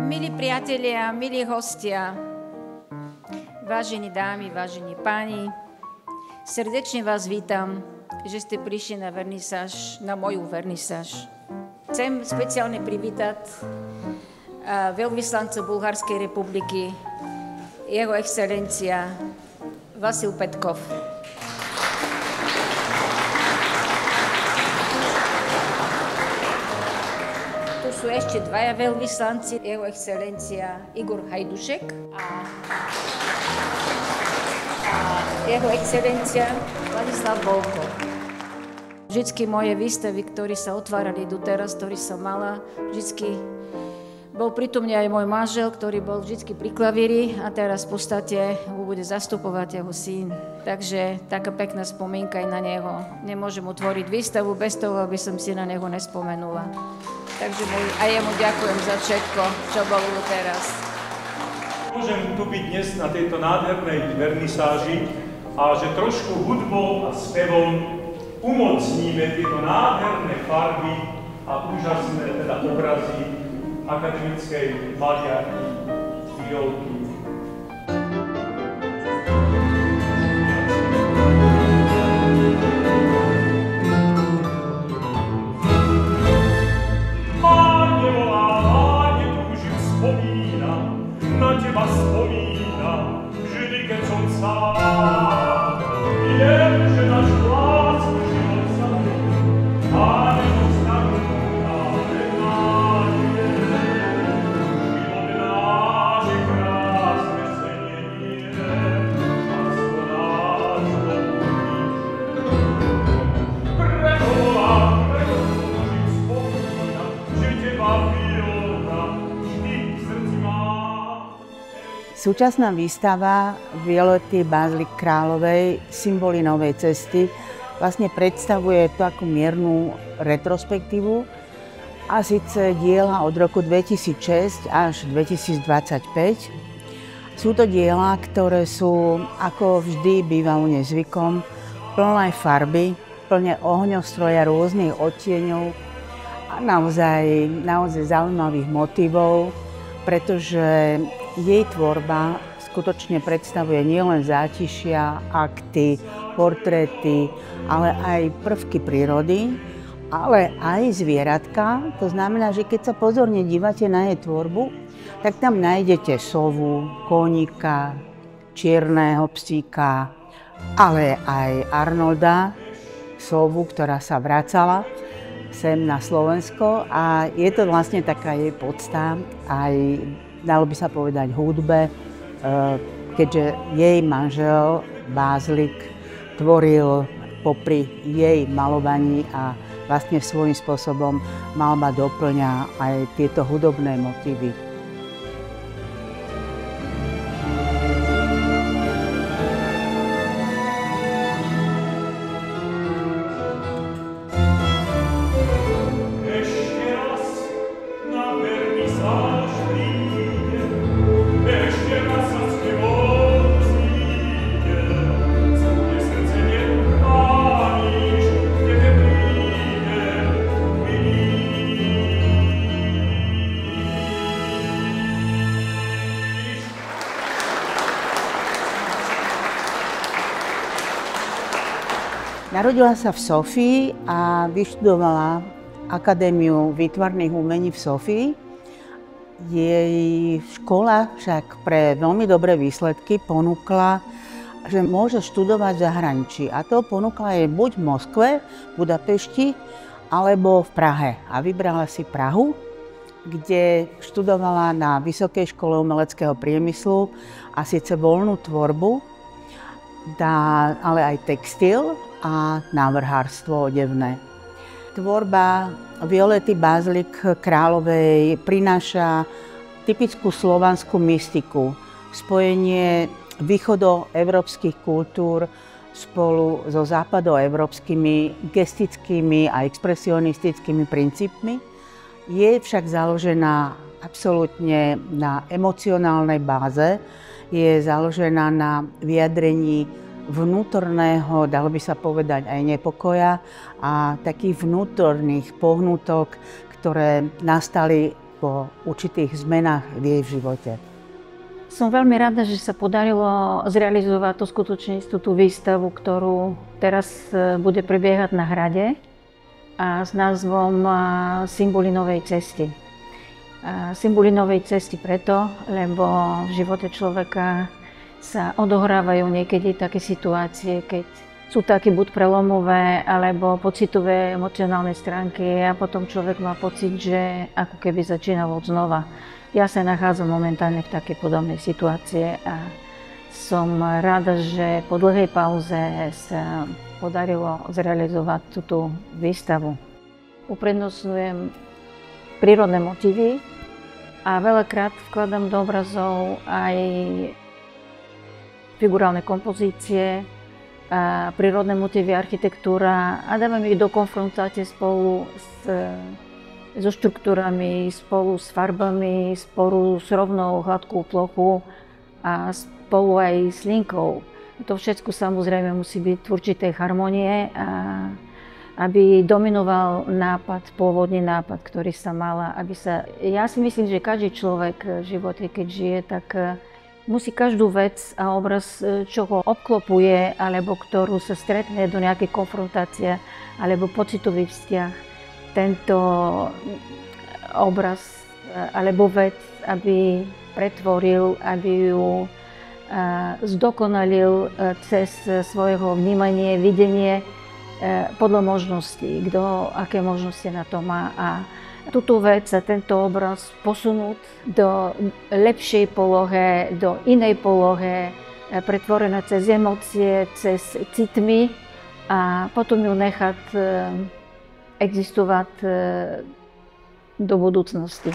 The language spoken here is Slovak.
Milí priatelia, milí hostia, vážení dámy, vážení páni, srdečne vás vítam, že ste prišli na vernisáž, na moju vernisáž. Chcem speciálne privítať veľvyslanca Bulharskej republiky, jeho excelencia Vasil Petkov. Tu sú ešte dvaja veľvyslanci, jeho excelencia Igor Hajdušek a jeho excelencia Vladislav Volko. Vždycky moje výstavy, ktoré sa otvárali doteraz, ktoré som mala, vždycky bol pritomný aj môj manžel, ktorý bol vždycky pri klavíri a teraz v podstate ho bude zastupovať jeho syn. Takže taká pekná spomienka aj na neho. Nemôžem otvoriť výstavu bez toho, aby som si na neho nespomenula. Takže aj jemu ďakujem za všetko, čo bolo teraz. Môžem tu byť dnes na tejto nádhernej vernisáži a že trošku hudbou a spevom umocníme tieto nádherné farby a úžasné obrazy akademickej maliarky Violky. Súčasná výstava Violety Bázlik Královej Symboly novej cesty vlastne predstavuje to ako miernu retrospektívu a síce diela od roku 2006 až 2025. Sú to diela, ktoré sú, ako vždy býva u nej zvykom, plné farby, plné ohňostroja rôznych odtieňov a naozaj zaujímavých motivov, pretože jej tvorba skutočne predstavuje nielen zátišia, akty, portréty, ale aj prvky prírody, ale aj zvieratka. To znamená, že keď sa pozorne dívate na jej tvorbu, tak tam nájdete sovu, koníka, čierneho psíka, ale aj Arnolda, sovu, ktorá sa vracala sem na Slovensko a je to vlastne taká jej podsta aj, dalo by sa povedať, hudbe, keďže jej manžel Bázlik tvoril popri jej malovaní a vlastne svojím spôsobom malba doplňa aj tieto hudobné motívy. Narodila sa v Sofii a vyštudovala Akadémiu výtvarných umení v Sofii. Jej škola však pre veľmi dobré výsledky ponúkla, že môže študovať v zahraničí. A to ponúkla jej buď v Moskve, Budapešti, alebo v Prahe. A vybrala si Prahu, kde študovala na Vysokej škole umeleckého priemyslu a síce voľnú tvorbu, ale aj textil a návrhárstvo odevné. Tvorba Violety Bázlik Královej prináša typickú slovanskú mystiku, spojenie východoevropských kultúr spolu so západoevropskými gestickými a expresionistickými princípmi. Je však založená absolútne na emocionálnej báze, je založená na vyjadrení vnútorného, dalo by sa povedať, aj nepokoja a takých vnútorných pohnutok, ktoré nastali po určitých zmenách v jej živote. Som veľmi rada, že sa podarilo zrealizovať tú skutočne tú výstavu, ktorú teraz bude prebiehať na hrade a s názvom Symboly novej cesty. Symboly novej cesty preto, lebo v živote človeka sa odohrávajú niekedy také situácie, keď sú také buď prelomové, alebo pocitové, emocionálne stránky a potom človek má pocit, že ako keby začínal od znova. Ja sa nachádzam momentálne v takej podobnej situácii a som rada, že po dlhej pauze sa podarilo zrealizovať túto výstavu. Uprednostňujem prírodné motívy a veľakrát vkladám do obrazov aj figurálne kompozície, a prírodné motívy, architektúra a dávam ich do konfrontácie spolu so štruktúrami, spolu s farbami, spolu s rovnou hladkou plochu a spolu aj s linkou. To všetko samozrejme musí byť v určitej harmonie, aby dominoval pôvodný nápad, ktorý sa mala. Ja si myslím, že každý človek v živote, keď žije, tak musí každú vec a obraz, čo ho obklopuje, alebo ktorú sa stretne do nejakej konfrontácie, alebo pocitový vzťah, tento obraz alebo vec, aby pretvoril, aby ju zdokonalil cez svojho vnímanie, videnie podľa možností, kto aké možnosti na to má. A túto vec a tento obraz posunúť do lepšej polohe, do inej polohe, pretvorená cez emócie, cez citmi a potom ju nechať existovať do budúcnosti.